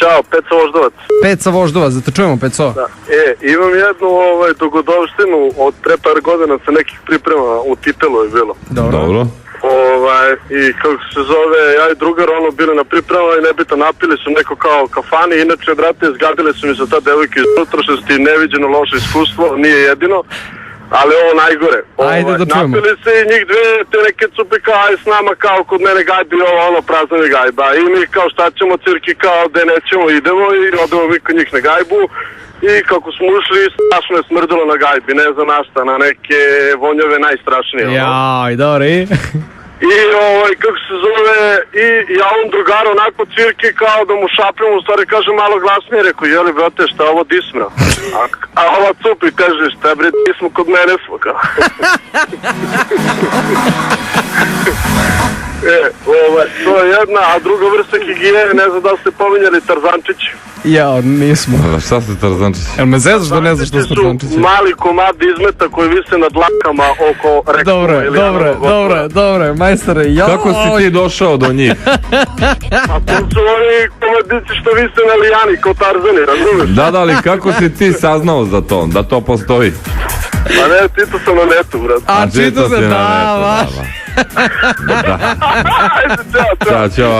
Ćao, Peco Voždovac. Peca Voždovac, da te čujemo, Peco. Da. Imam jednu dogodovštinu od pre par godina sa nekih priprema u Titelu je bilo. Dobro. I kako se zove, ja i drugar bili na pripremama i nebitno napili su neko kao kafani, inače brate zgadile su mi se ta devojka iz unutrašnjosti, neviđeno loše iskustvo, nije jedino. Ali ovo najgore. Ajde da čujemo. Napili se i njih dve, te neke cupi kao aj s nama kao kod mene gajbi prazna mi gajba. I mi kao šta ćemo cirki kao da nećemo idemo i odemo mi kod njih na gajbu. I kako smo ušli, strašno je smrdilo na gajbi, ne znam na šta, na neke vonjove najstrašnije. Jaj, dobri. I kako se zove, i ja ovom drugaru onako cirki kao da mu šapim, u stvari kaže malo glasnije, rekao, jeli brate šta ovo dismra? A ova cupi kaže, šta bre dismo kod mene foka. To je jedna, a druga vrsta higijene, ne znam da li ste pominjali Tarzančići. Ja, nismo. Šta ste Tarzančići? Jel me zezaš da ne znaš što su Tarzančići? Mali komad izmeta koji vise nad dlakama oko reklama. Dobre, majstore, joj. Kako si ti došao do njih? A to su oni komadici što vise na lijani, kao Tarzani, razumiješ? Da, ali kako si ti saznao za to, da to postoji? Pa ne, čitao sam na netu, brate. A čitao se, da, Ajde, čao.